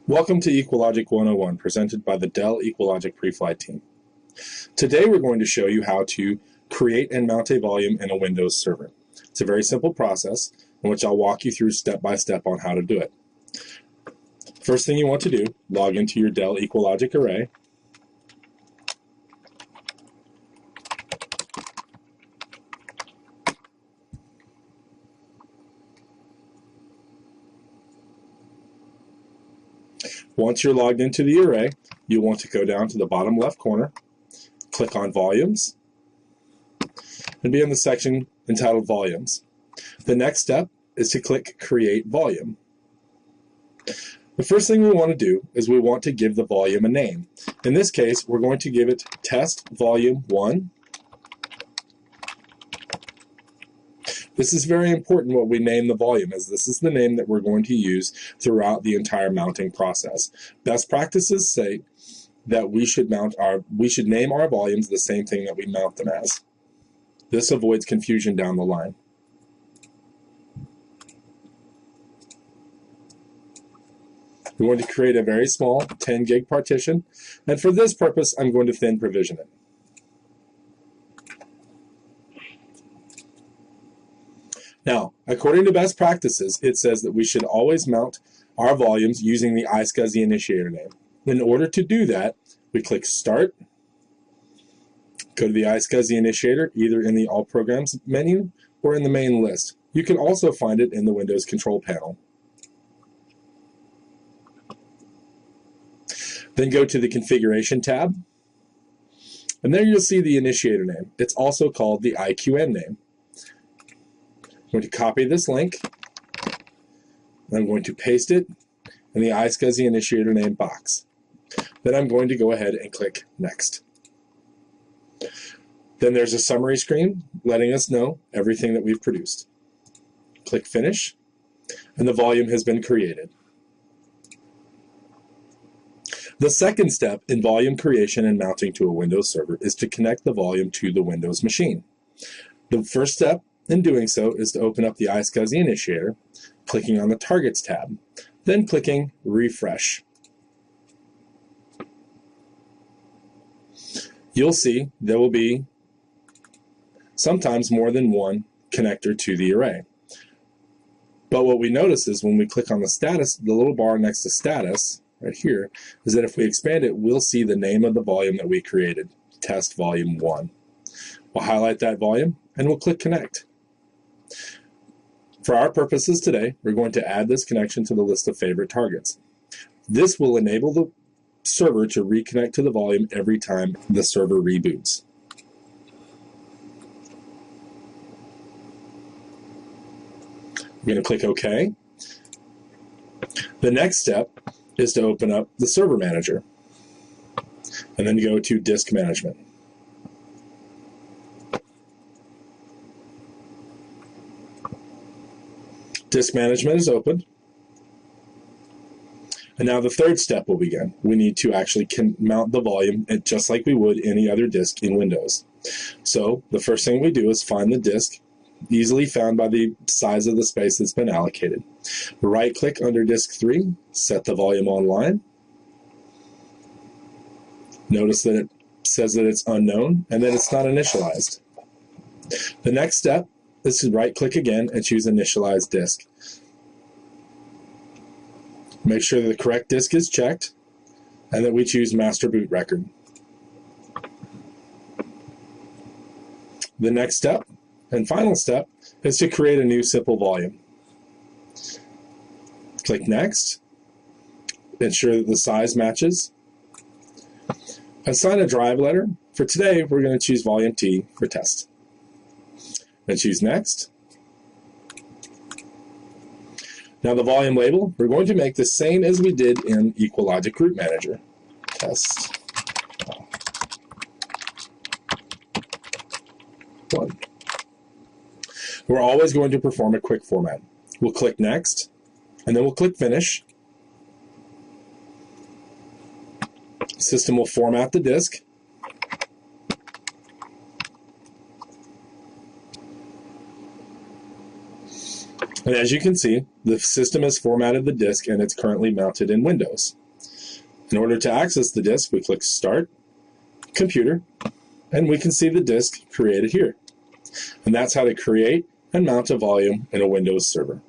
Welcome to EqualLogic 101, presented by the Dell EqualLogic Pre-Flight team. Today we're going to show you how to create and mount a volume in a Windows server. It's a very simple process in which I'll walk you through step by step on how to do it. First thing you want to do, log into your Dell EqualLogic array. Once you're logged into the array, you want to go down to the bottom left corner, click on Volumes, and be in the section entitled Volumes. The next step is to click Create Volume. The first thing we want to do is we want to give the volume a name. In this case, we're going to give it Test Volume 1. This is very important what we name the volume, as this is the name that we're going to use throughout the entire mounting process. Best practices say that we should name our volumes the same thing that we mount them as. This avoids confusion down the line. We're going to create a very small 10 gig partition, and for this purpose I'm going to thin provision it. Now, according to best practices, it says that we should always mount our volumes using the scuzzy initiator name. In order to do that, we click Start, go to the scuzzy initiator, either in the All Programs menu or in the main list. You can also find it in the Windows control panel. Then go to the Configuration tab, and there you'll see the initiator name. It's also called the IQN name. I'm going to copy this link, and I'm going to paste it in the scuzzy initiator name box. Then I'm going to go ahead and click Next. Then there's a summary screen letting us know everything that we've produced. Click Finish, and the volume has been created. The second step in volume creation and mounting to a Windows server is to connect the volume to the Windows machine. The first step in doing so is to open up the scuzzy initiator, clicking on the Targets tab, then clicking Refresh. You'll see there will be sometimes more than one connector to the array. But what we notice is when we click on the status, the little bar next to status, right here, is that if we expand it, we'll see the name of the volume that we created, Test Volume 1. We'll highlight that volume and we'll click Connect. For our purposes today, we're going to add this connection to the list of favorite targets. This will enable the server to reconnect to the volume every time the server reboots. We're going to click OK. The next step is to open up the Server Manager and then go to Disk Management. Disk Management is opened. And now the third step will begin. We need to actually mount the volume just like we would any other disk in Windows. So the first thing we do is find the disk, easily found by the size of the space that's been allocated. Right-click under Disk 3, set the volume online. Notice that it says that it's unknown and that it's not initialized. The next step is to right-click again and choose Initialize Disk. Make sure that the correct disk is checked and that we choose Master Boot Record. The next step and final step is to create a new simple volume. Click Next. Ensure that the size matches. Assign a drive letter. For today, we're going to choose Volume T for test. Then choose Next. Now the volume label, we're going to make the same as we did in EqualLogic Group Manager. Test 1. We're always going to perform a quick format. We'll click Next, and then we'll click Finish. The system will format the disk. And as you can see, the system has formatted the disk and it's currently mounted in Windows. In order to access the disk, we click Start, Computer, and we can see the disk created here. And that's how to create and mount a volume in a Windows server.